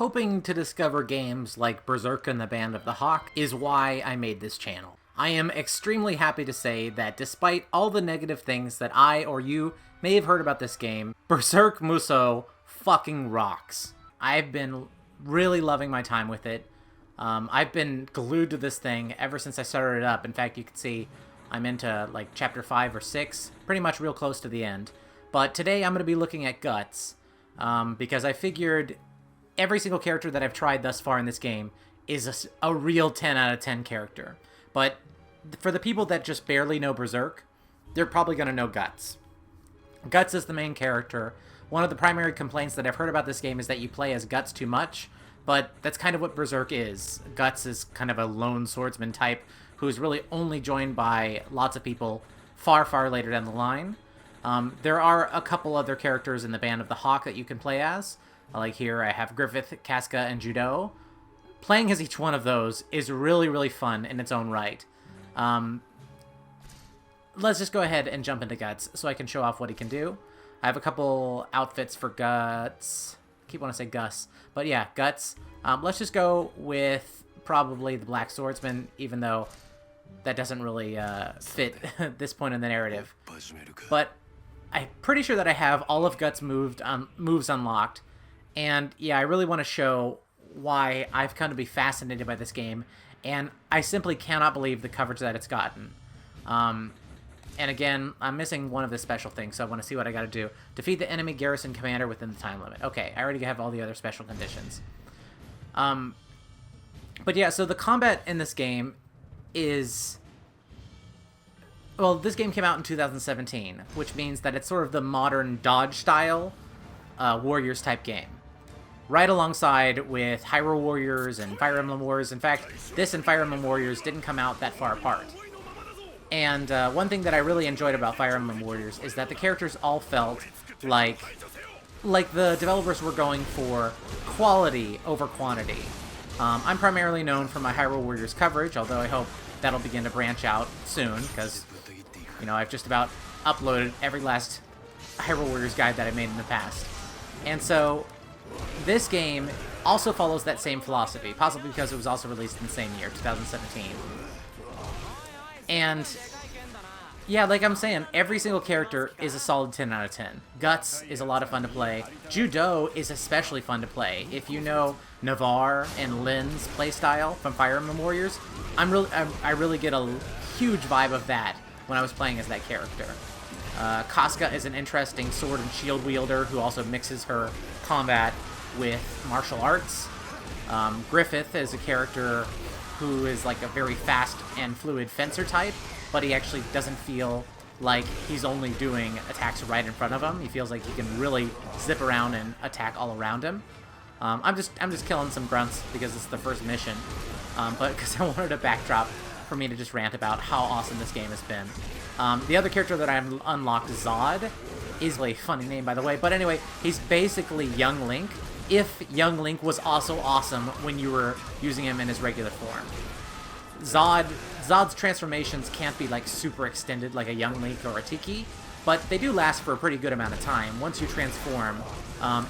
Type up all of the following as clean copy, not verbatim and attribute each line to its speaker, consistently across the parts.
Speaker 1: hoping to discover games like Berserk and the Band of the Hawk is why I made this channel. I am extremely happy to say that despite all the negative things that I or you may have heard about this game, Berserk Musou fucking rocks. I've been really loving my time with it. I've been glued to this thing ever since I started it up. In fact, you can see I'm into like chapter 5 or 6, pretty much real close to the end. But today I'm going to be looking at Guts, because I figured every single character that I've tried thus far in this game is a real 10 out of 10 character. But for the people that just barely know Berserk, they're probably going to know Guts. Guts is the main character. One of the primary complaints that I've heard about this game is that you play as Guts too much, but that's kind of what Berserk is. Guts is kind of a lone swordsman type who's really only joined by lots of people far, far later down the line. There are a couple other characters in the Band of the Hawk that you can play as. Like here I have Griffith, Casca, and Judo. Playing as each one of those is really, really fun in its own right. Let's just go ahead and jump into Guts so I can show off what he can do. I have a couple outfits for Guts. I keep wanting to say Gus. But yeah, Guts. Let's just go with probably the Black Swordsman, even though that doesn't really fit at this point in the narrative. But I'm pretty sure that I have all of Guts' moves unlocked. And yeah, I really want to show why I've come to be fascinated by this game. And I simply cannot believe the coverage that it's gotten. And again, I'm missing one of the special things, so I want to see what I got to do. Defeat the enemy garrison commander within the time limit. Okay, I already have all the other special conditions. But yeah, so the combat in this game is... Well, this game came out in 2017, which means that it's sort of the modern Dodge-style Warriors type game. Right alongside with Hyrule Warriors and Fire Emblem Warriors. In fact, this and Fire Emblem Warriors didn't come out that far apart. And one thing that I really enjoyed about Fire Emblem Warriors is that the characters all felt like the developers were going for quality over quantity. I'm primarily known for my Hyrule Warriors coverage, although I hope that'll begin to branch out soon, because, you know, I've just about uploaded every last Hyrule Warriors guide that I made in the past. And so, this game also follows that same philosophy, possibly because it was also released in the same year, 2017. And, yeah, like I'm saying, every single character is a solid 10 out of 10. Guts is a lot of fun to play. Judo is especially fun to play. If you know Navarre and Lin's playstyle from Fire Emblem Warriors, I really get a huge vibe of that when I was playing as that character. Casca is an interesting sword and shield wielder who also mixes her combat with martial arts. Griffith is a character who is like a very fast and fluid fencer type, but he actually doesn't feel like he's only doing attacks right in front of him. He feels like he can really zip around and attack all around him. I'm just killing some grunts because it's the first mission, but because I wanted a backdrop for me to just rant about how awesome this game has been. The other character that I've unlocked, Zod, is a funny name, by the way. But anyway, he's basically Young Link, if Young Link was also awesome when you were using him in his regular form. Zod's transformations can't be like super extended like a Young Link or a Tiki, but they do last for a pretty good amount of time. Once you transform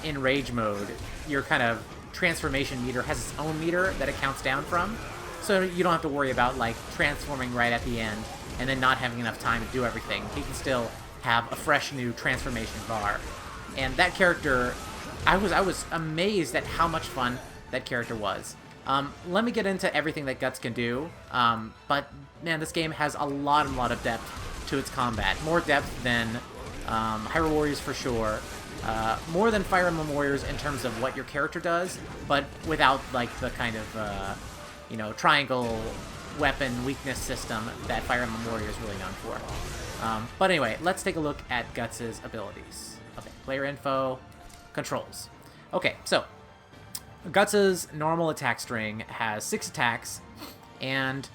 Speaker 1: in Rage mode, your kind of transformation meter has its own meter that it counts down from, so you don't have to worry about like transforming right at the end and then not having enough time to do everything. He can still have a fresh new transformation bar. And that character, I was amazed at how much fun that character was. Let me get into everything that Guts can do, but man, this game has a lot of depth to its combat. More depth than Hyrule Warriors for sure. More than Fire Emblem Warriors in terms of what your character does, but without like the kind of, you know, triangle weapon weakness system that Fire Emblem Warriors is really known for. But anyway, let's take a look at Guts' abilities. Okay, player info, controls. Okay, so Guts' normal attack string has 6 attacks, and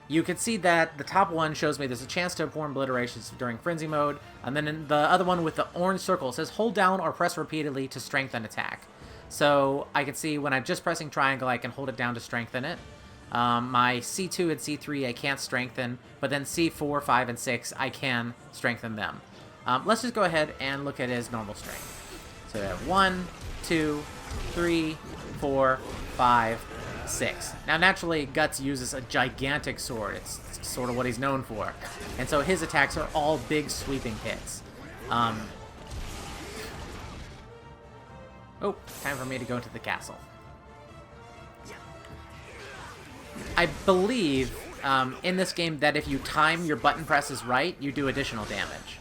Speaker 1: you can see that the top one shows me there's a chance to perform obliterations during frenzy mode, and then in the other one with the orange circle says hold down or press repeatedly to strengthen attack. So I can see when I'm just pressing triangle, I can hold it down to strengthen it. My C2 and C3 I can't strengthen, but then C4, 5, and 6 I can strengthen them. Let's just go ahead and look at his normal strength. So we have 1, 2, 3, 4, 5, 6. Now, naturally, Guts uses a gigantic sword. It's sort of what he's known for. And so his attacks are all big, sweeping hits. Oh, time for me to go into the castle. I believe in this game that if you time your button presses right, you do additional damage.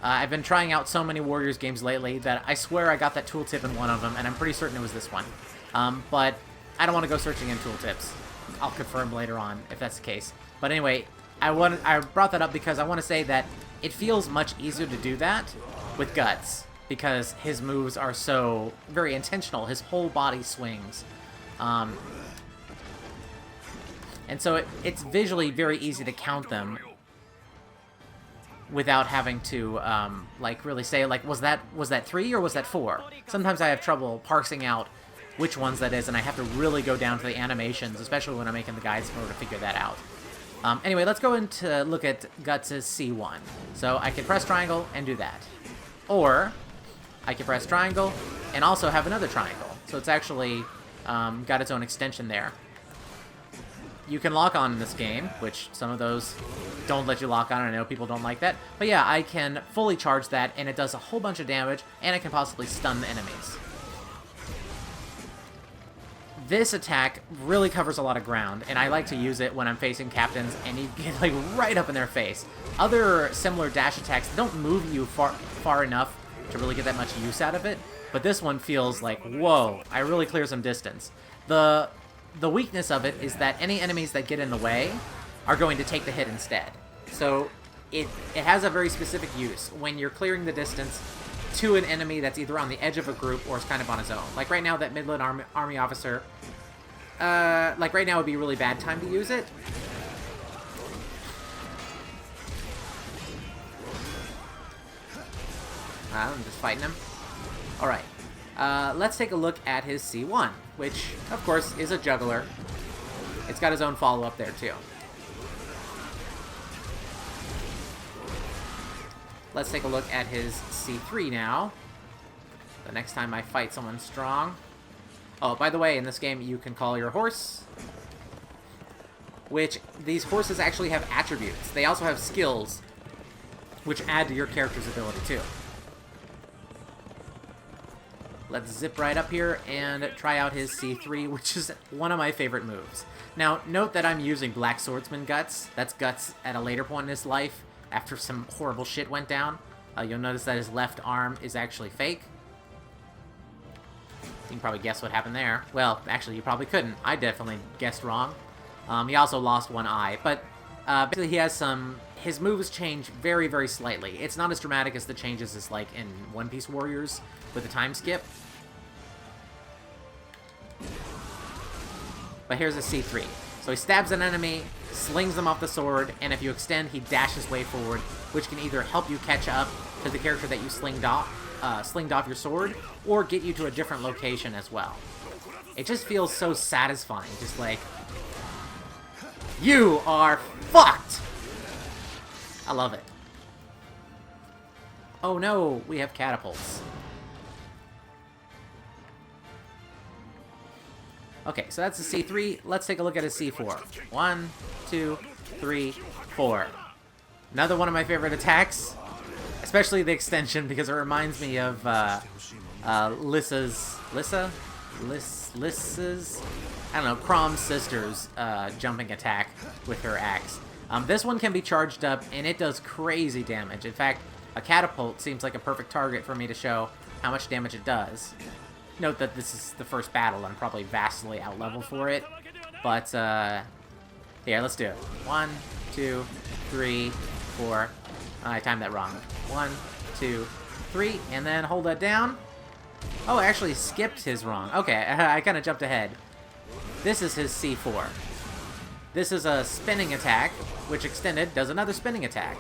Speaker 1: I've been trying out so many Warriors games lately that I swear I got that tooltip in one of them, and I'm pretty certain it was this one. But I don't want to go searching in tooltips. I'll confirm later on if that's the case. But anyway, I brought that up because I want to say that it feels much easier to do that with Guts, because his moves are so very intentional. His whole body swings. And so it's visually very easy to count them without having to, like, really say, like, was that 3 or was that 4? Sometimes I have trouble parsing out which ones that is, and I have to really go down to the animations, especially when I'm making the guides in order to figure that out. Anyway, let's go into look at Guts' C1. So I can press triangle and do that. Or I can press triangle and also have another triangle. So it's actually got its own extension there. You can lock on in this game, which some of those don't let you lock on. I know people don't like that. But yeah, I can fully charge that, and it does a whole bunch of damage, and I can possibly stun the enemies. This attack really covers a lot of ground, and I like to use it when I'm facing captains, and you get, like, right up in their face. Other similar dash attacks don't move you far enough to really get that much use out of it, but this one feels like, whoa, I really clear some distance. The weakness of it is that any enemies that get in the way are going to take the hit instead. So it has a very specific use when you're clearing the distance to an enemy that's either on the edge of a group or is kind of on his own. Like right now, that Midland Army officer, like right now would be a really bad time to use it. I'm just fighting him. Alright. Let's take a look at his C1, which, of course, is a juggler. It's got his own follow-up there, too. Let's take a look at his C3 now. The next time I fight someone strong. Oh, by the way, in this game, you can call your horse, which these horses actually have attributes. They also have skills, which add to your character's ability, too. Let's zip right up here and try out his C3, which is one of my favorite moves. Now, note that I'm using Black Swordsman Guts. That's Guts at a later point in his life, after some horrible shit went down. You'll notice that his left arm is actually fake. You can probably guess what happened there. Well, actually, you probably couldn't. I definitely guessed wrong. He also lost one eye, but basically he has some... His moves change very, very slightly. It's not as dramatic as the changes as, like, in One Piece Warriors with a time skip. But here's a C3. So he stabs an enemy, slings them off the sword, and if you extend, he dashes way forward, which can either help you catch up to the character that you slinged off your sword, or get you to a different location as well. It just feels so satisfying, just like, you are fucked! I love it. Oh no, we have catapults. Okay, so that's the C3. Let's take a look at his C4. 1, 2, 3, 4. Another one of my favorite attacks, especially the extension, because it reminds me of Lissa's, I don't know, Crom's sister's jumping attack with her axe. This one can be charged up, and it does crazy damage. In fact, a catapult seems like a perfect target for me to show how much damage it does. Note that this is the first battle. I'm probably vastly out-leveled for it. But, here, let's do it. 1, 2, 3, 4. I timed that wrong. 1, 2, 3, and then hold that down. Oh, I actually skipped his wrong. Okay, I kind of jumped ahead. This is his C4. This is a spinning attack, which extended does another spinning attack.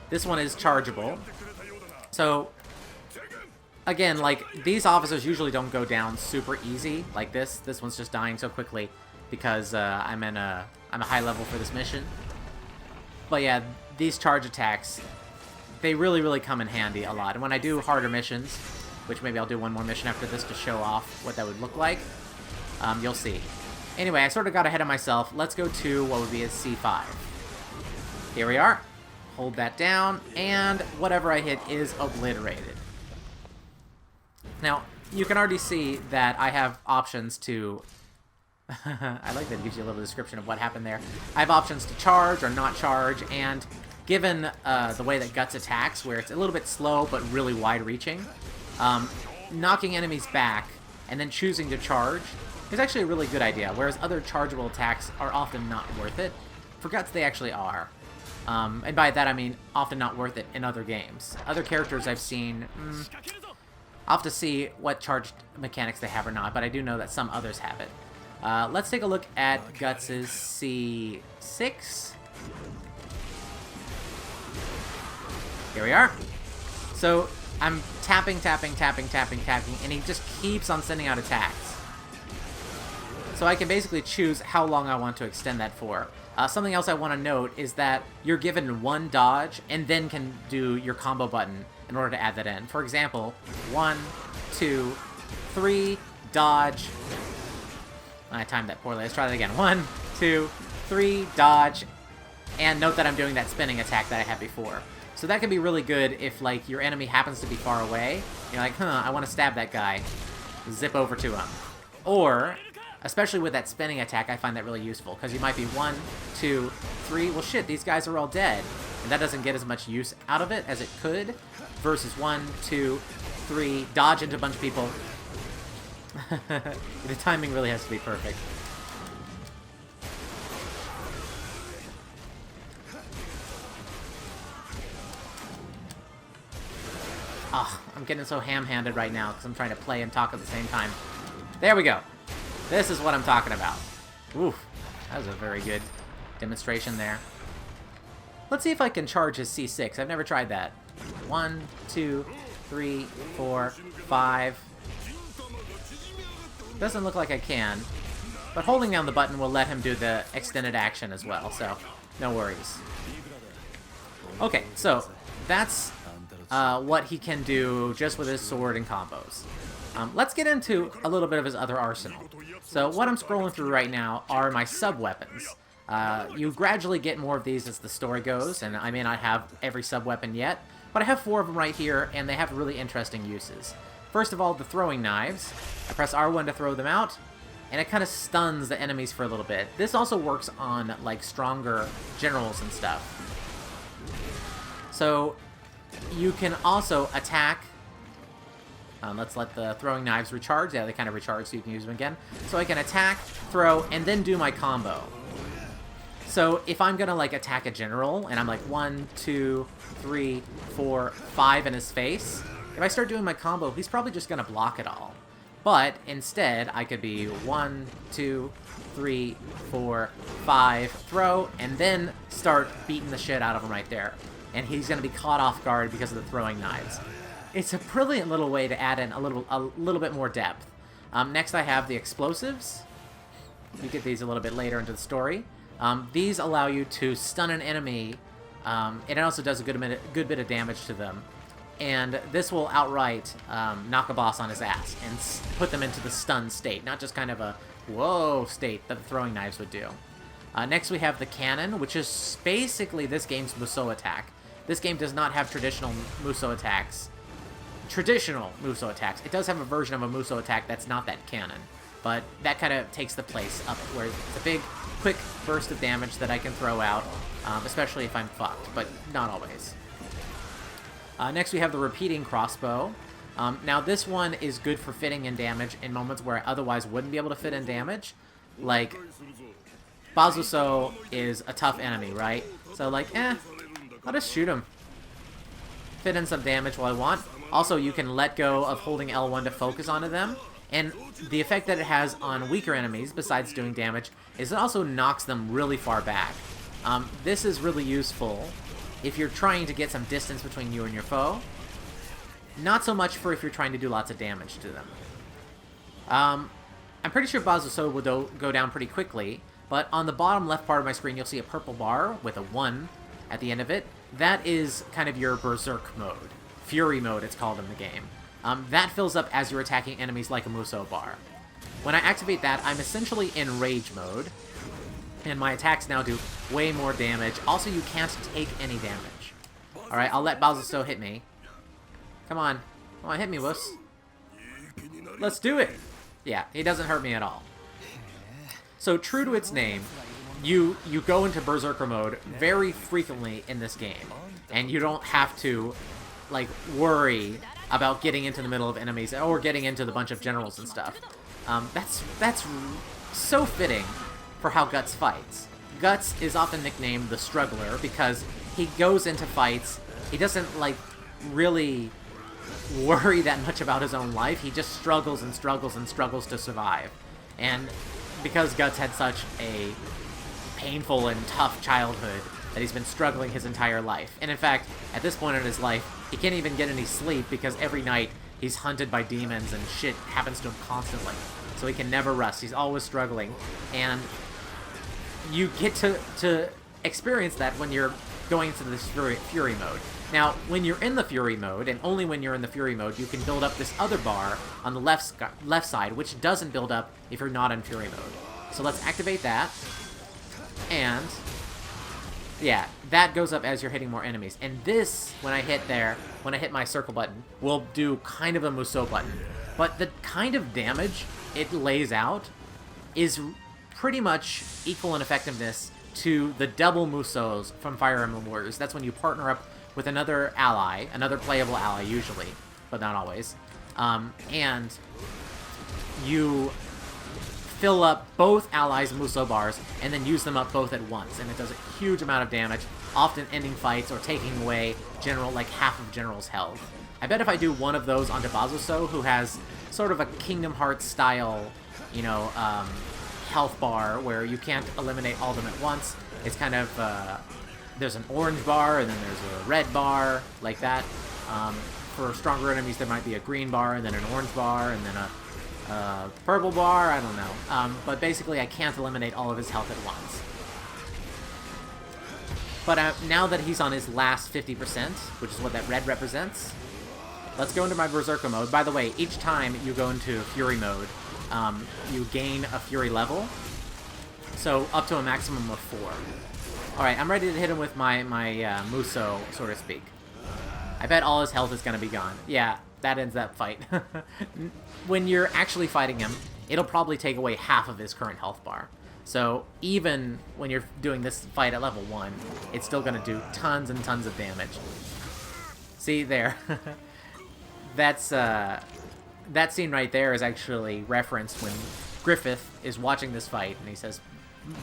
Speaker 1: This one is chargeable. So... Again, like, these officers usually don't go down super easy like this. This one's just dying so quickly because I'm a high level for this mission. But yeah, these charge attacks, they really, really come in handy a lot. And when I do harder missions, which maybe I'll do one more mission after this to show off what that would look like. You'll see. Anyway, I sort of got ahead of myself. Let's go to what would be a C5. Here we are. Hold that down, and whatever I hit is obliterated. Now, you can already see that I have options to... I like that it gives you a little description of what happened there. I have options to charge or not charge, and given the way that Guts attacks, where it's a little bit slow but really wide-reaching, knocking enemies back and then choosing to charge is actually a really good idea, whereas other chargeable attacks are often not worth it. For Guts, they actually are. And by that I mean often not worth it in other games. Other characters I've seen... I'll have to see what charged mechanics they have or not, but I do know that some others have it. Let's take a look at Guts' C6. Here we are. So I'm tapping, and he just keeps on sending out attacks. So I can basically choose how long I want to extend that for. Something else I want to note is that you're given one dodge and then can do your combo button in order to add that in. For example, 1, 2, 3, dodge. I timed that poorly. Let's try that again. 1, 2, 3, dodge. And note that I'm doing that spinning attack that I had before. So that can be really good if, like, your enemy happens to be far away. You're like, I want to stab that guy. Zip over to him. Or... especially with that spinning attack, I find that really useful, because you might be 1, 2, 3, well shit, these guys are all dead. And that doesn't get as much use out of it as it could, versus 1, 2, 3, dodge into a bunch of people. The timing really has to be perfect. Ah, I'm getting so ham-handed right now, because I'm trying to play and talk at the same time. There we go. This is what I'm talking about. Oof, that was a very good demonstration there. Let's see if I can charge his C6. I've never tried that. 1, 2, 3, 4, 5. Doesn't look like I can. But holding down the button will let him do the extended action as well, so no worries. Okay, so that's what he can do just with his sword and combos. Let's get into a little bit of his other arsenal. So what I'm scrolling through right now are my sub-weapons. You gradually get more of these as the story goes, and I may not have every sub-weapon yet, but I have 4 of them right here, and they have really interesting uses. First of all, the throwing knives. I press R1 to throw them out, and it kind of stuns the enemies for a little bit. This also works on, like, stronger generals and stuff. So you can also attack... let's let the throwing knives recharge. Yeah, they kind of recharge, so you can use them again. So I can attack, throw, and then do my combo. So if I'm gonna, like, attack a general, and I'm like 1, 2, 3, 4, 5 in his face, if I start doing my combo, he's probably just gonna block it all. But instead, I could be 1, 2, 3, 4, 5, throw, and then start beating the shit out of him right there. And he's gonna be caught off guard because of the throwing knives. It's a brilliant little way to add in a little bit more depth. Next I have the explosives. You get these a little bit later into the story. These allow you to stun an enemy, and it also does a good bit of damage to them. And this will outright knock a boss on his ass and put them into the stun state, not just kind of a whoa state that the throwing knives would do. Next we have the cannon, which is basically this game's Musou attack. This game does not have traditional Musou attacks. It does have a version of a Musou attack that's not that cannon, but that kind of takes the place up where it's a big, quick burst of damage that I can throw out, especially if I'm fucked, but not always. Next we have the repeating crossbow. Now this one is good for fitting in damage in moments where I otherwise wouldn't be able to fit in damage. Like, Bazuso is a tough enemy, right? So like, I'll just shoot him. Fit in some damage while I want. Also, you can let go of holding L1 to focus onto them, and the effect that it has on weaker enemies, besides doing damage, is it also knocks them really far back. This is really useful if you're trying to get some distance between you and your foe. Not so much for if you're trying to do lots of damage to them. I'm pretty sure Bazuso will go down pretty quickly, but on the bottom left part of my screen you'll see a purple bar with a 1 at the end of it. That is kind of your Berserk mode. Fury mode, it's called in the game. that fills up as you're attacking enemies like a Musou bar. When I activate that, I'm essentially in rage mode, and my attacks now do way more damage. Also, you can't take any damage. Alright, I'll let Bazuso hit me. Come on. Come on, hit me, wuss. Let's do it! Yeah, he doesn't hurt me at all. So, true to its name, you go into Berserker mode very frequently in this game. And you don't have to, like, worry about getting into the middle of enemies or getting into the bunch of generals and stuff. That's so fitting for how Guts fights. Guts is often nicknamed the Struggler because he goes into fights, he doesn't, like, really worry that much about his own life. He just struggles and struggles and struggles to survive. And because Guts had such a painful and tough childhood that he's been struggling his entire life. And in fact, at this point in his life, he can't even get any sleep because every night he's hunted by demons and shit happens to him constantly. So he can never rest. He's always struggling. And you get to experience that when you're going into this Fury mode. Now, when you're in the Fury mode, and only when you're in the Fury mode, you can build up this other bar on the left side, which doesn't build up if you're not in Fury mode. So let's activate that. And yeah, that goes up as you're hitting more enemies. And this, when I hit my circle button, will do kind of a Musou button. But the kind of damage it lays out is pretty much equal in effectiveness to the double Musous from Fire Emblem Warriors. That's when you partner up with another ally, another playable ally usually, but not always. And you fill up both allies' Musou bars, and then use them up both at once, and it does a huge amount of damage, often ending fights or taking away like half of General's health. I bet if I do one of those onto Bazuso, who has sort of a Kingdom Hearts style, you know, health bar where you can't eliminate all of them at once. It's kind of, there's an orange bar, and then there's a red bar, like that. For stronger enemies, there might be a green bar, and then an orange bar, and then a purple bar, I don't know. But basically, I can't eliminate all of his health at once. But now that he's on his last 50%, which is what that red represents, let's go into my Berserker mode. By the way, each time you go into Fury mode, you gain a Fury level, so up to a maximum of 4. Alright, I'm ready to hit him with my Musou, so to speak. I bet all his health is going to be gone. Yeah, that ends that fight. When you're actually fighting him, it'll probably take away half of his current health bar. So even when you're doing this fight at level 1, it's still going to do tons and tons of damage. See, there. That's, that scene right there is actually referenced when Griffith is watching this fight, and he says,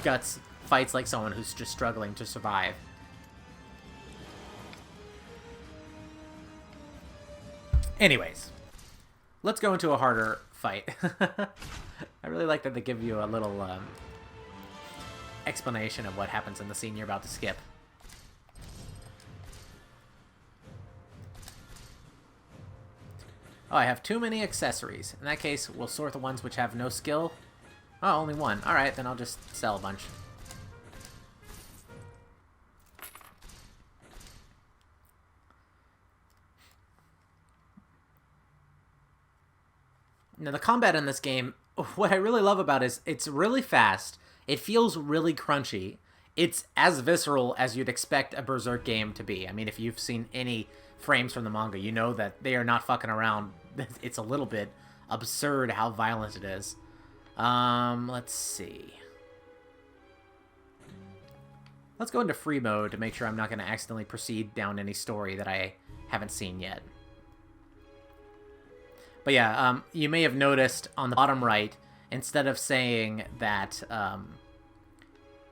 Speaker 1: Guts fights like someone who's just struggling to survive. Anyways, let's go into a harder fight. I really like that they give you a little explanation of what happens in the scene you're about to skip. Oh, I have too many accessories. In that case, we'll sort the ones which have no skill. Oh, only one. Alright, then I'll just sell a bunch. Now, the combat in this game, what I really love about it is it's really fast, it feels really crunchy, it's as visceral as you'd expect a Berserk game to be. I mean, if you've seen any frames from the manga, you know that they are not fucking around. It's a little bit absurd how violent it is. Let's see. Let's go into free mode to make sure I'm not going to accidentally proceed down any story that I haven't seen yet. But yeah, you may have noticed on the bottom right, instead of saying that,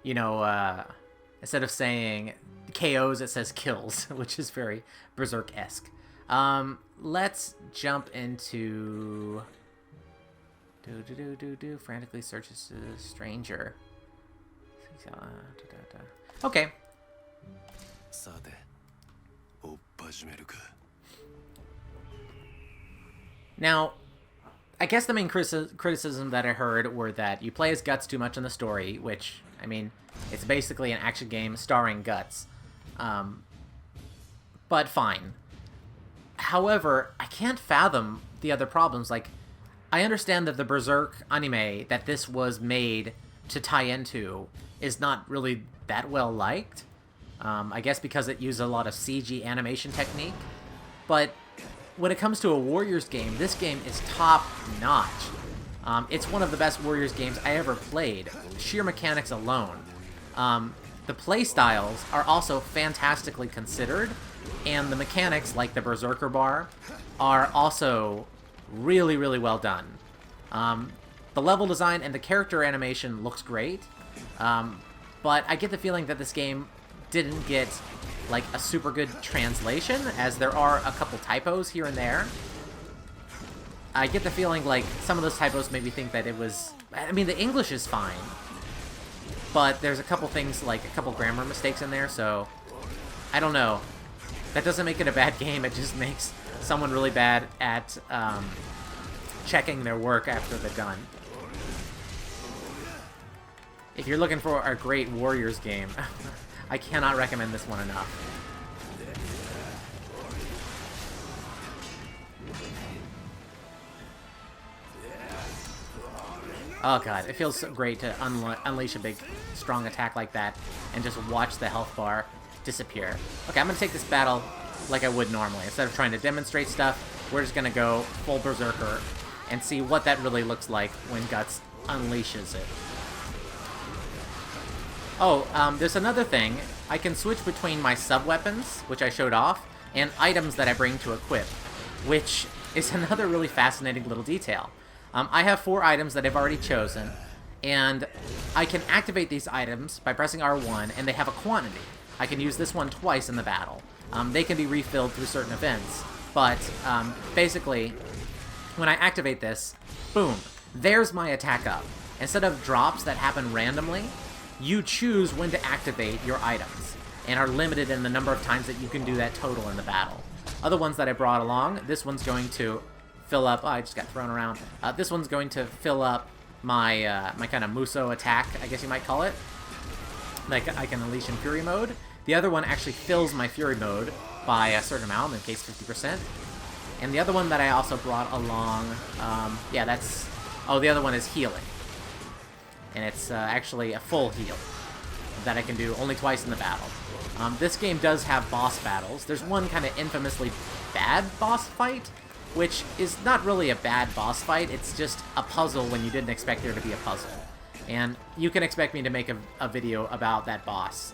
Speaker 1: you know, instead of saying KOs, it says kills, which is very Berserk-esque. Let's jump into... frantically searches a stranger. Okay. Now, I guess the main criticism that I heard were that you play as Guts too much in the story, which, I mean, it's basically an action game starring Guts. But fine. However, I can't fathom the other problems. Like, I understand that the Berserk anime that this was made to tie into is not really that well liked. I guess because it used a lot of CG animation technique. But when it comes to a Warriors game, this game is top-notch. It's one of the best Warriors games I ever played, sheer mechanics alone. The playstyles are also fantastically considered, and the mechanics, like the Berserker bar, are also really, really well done. The level design and the character animation looks great, but I get the feeling that this game didn't get like a super good translation, as there are a couple typos here and there. I get the feeling like some of those typos made me think that it was... I mean, the English is fine, but there's a couple things, like a couple grammar mistakes in there, so I don't know. That doesn't make it a bad game, it just makes someone really bad at checking their work after they're done. If you're looking for a great Warriors game, I cannot recommend this one enough. Oh god, it feels so great to unleash a big, strong attack like that and just watch the health bar disappear. Okay, I'm gonna take this battle like I would normally. Instead of trying to demonstrate stuff, we're just gonna go full Berserker and see what that really looks like when Guts unleashes it. Oh, there's another thing. I can switch between my sub-weapons, which I showed off, and items that I bring to equip, which is another really fascinating little detail. I have 4 items that I've already chosen, and I can activate these items by pressing R1, and they have a quantity. I can use this one twice in the battle. They can be refilled through certain events, but basically, when I activate this, boom, there's my attack up. Instead of drops that happen randomly, you choose when to activate your items, and are limited in the number of times that you can do that total in the battle. Other ones that I brought along, this one's going to fill up... Oh, I just got thrown around. This one's going to fill up my my kind of Muso attack, I guess you might call it. Like, I can unleash in Fury mode. The other one actually fills my Fury mode by a certain amount, in case 50%. And the other one that I also brought along... yeah, that's... Oh, the other one is healing. And it's actually a full heal that I can do only twice in the battle. This game does have boss battles. There's one kind of infamously bad boss fight, which is not really a bad boss fight, it's just a puzzle when you didn't expect there to be a puzzle. And you can expect me to make a video about that boss.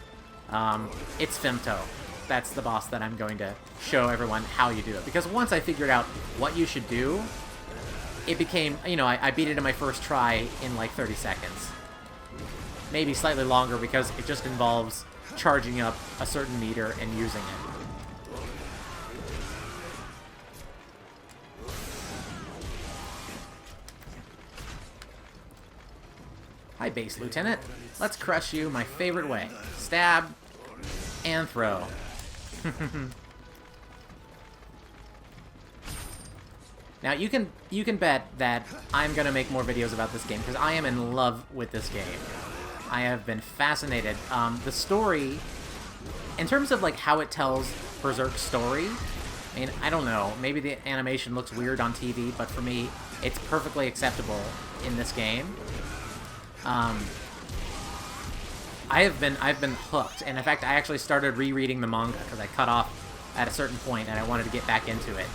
Speaker 1: It's Femto. That's the boss that I'm going to show everyone how you do it. Because once I figured out what you should do, it became, you know, I beat it in my first try in like 30 seconds. Maybe slightly longer because it just involves charging up a certain meter and using it. Hi, Base Lieutenant. Let's crush you my favorite way. Stab and throw. Now, you can bet that I'm going to make more videos about this game, because I am in love with this game. I have been fascinated. The story, in terms of like how it tells Berserk's story, I mean, I don't know. Maybe the animation looks weird on TV, but for me, it's perfectly acceptable in this game. I've been hooked, and in fact, I actually started rereading the manga because I cut off at a certain point, and I wanted to get back into it.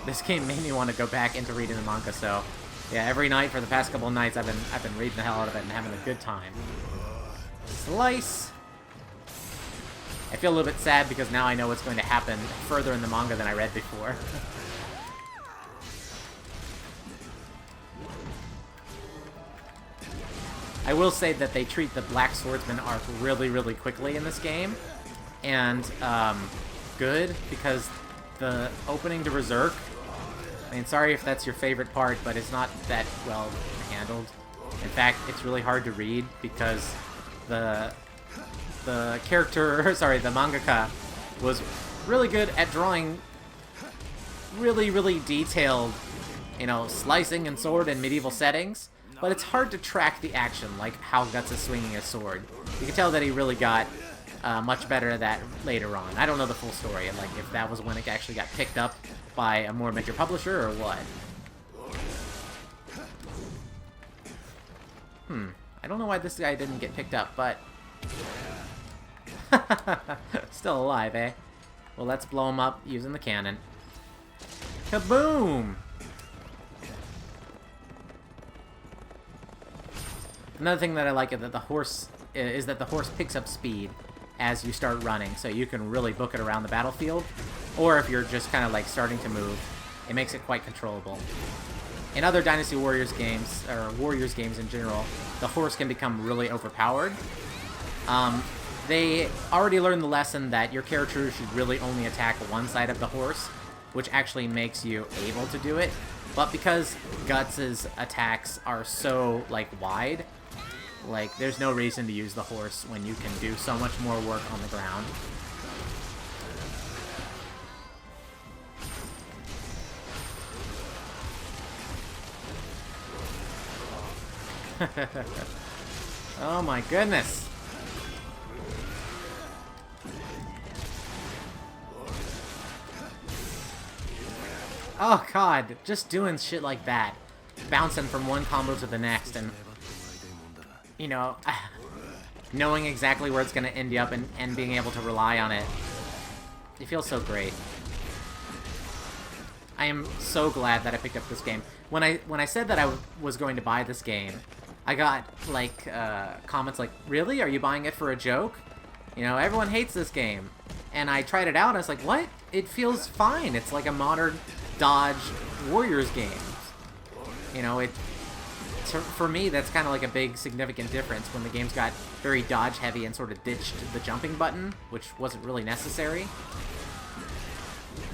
Speaker 1: This game made me want to go back into reading the manga, so yeah, every night for the past couple of nights, I've been reading the hell out of it and having a good time. Slice. I feel a little bit sad because now I know what's going to happen further in the manga than I read before. I will say that they treat the Black Swordsman arc really, really quickly in this game, and good, because the opening to Berserk, I mean, sorry if that's your favorite part, but it's not that well handled. In fact, it's really hard to read because the character, sorry, the mangaka was really good at drawing really, really detailed, you know, slicing and sword in medieval settings, but it's hard to track the action, like how Guts is swinging his sword. You can tell that he really got much better at that later on. I don't know the full story, and like if that was when it actually got picked up by a more major publisher, or what? I don't know why this guy didn't get picked up, but... Still alive, eh? Well, let's blow him up using the cannon. Kaboom! Another thing that I like is that the horse picks up speed as you start running, so you can really book it around the battlefield. Or if you're just kind of like starting to move, it makes it quite controllable. In other Dynasty Warriors games, or Warriors games in general, the horse can become really overpowered. They already learned the lesson that your character should really only attack one side of the horse, which actually makes you able to do it. But because Guts' attacks are so, like, wide, like, there's no reason to use the horse when you can do so much more work on the ground. Oh my goodness! Oh god, just doing shit like that. Bouncing from one combo to the next and, you know, knowing exactly where it's going to end you up and being able to rely on it. It feels so great. I am so glad that I picked up this game. When I said that I was going to buy this game, I got, like, comments like, really? Are you buying it for a joke? You know, everyone hates this game. And I tried it out, and I was like, what? It feels fine. It's like a modern dodge Warriors game. You know, for me, that's kind of like a big, significant difference when the game's got very dodge-heavy and sort of ditched the jumping button, which wasn't really necessary.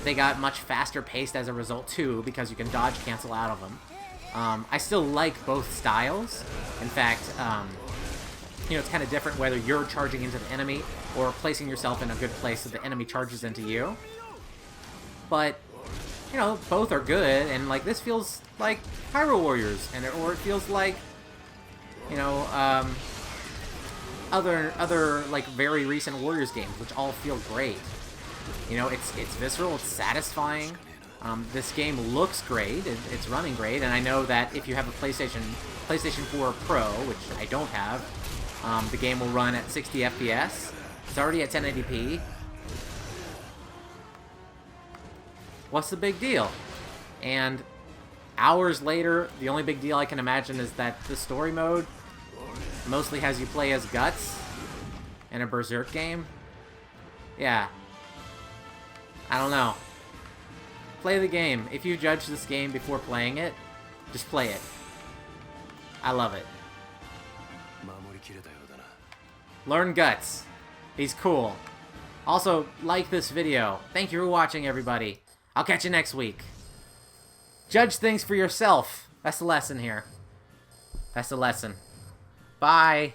Speaker 1: They got much faster paced as a result, too, because you can dodge cancel out of them. I still like both styles. In fact, you know, it's kind of different whether you're charging into the enemy or placing yourself in a good place so the enemy charges into you. But, you know, both are good, and, like, this feels like Hyrule Warriors, or it feels like, you know, other, like, very recent Warriors games, which all feel great. You know, it's visceral, it's satisfying. This game looks great, it's running great, and I know that if you have a PlayStation 4 Pro, which I don't have, the game will run at 60 FPS. It's already at 1080p. What's the big deal? And hours later, the only big deal I can imagine is that the story mode mostly has you play as Guts in a Berserk game. Yeah. I don't know. Play the game. If you judge this game before playing it, just play it. I love it. Learn Guts. He's cool. Also, like this video. Thank you for watching, everybody. I'll catch you next week. Judge things for yourself. That's the lesson here. That's the lesson. Bye.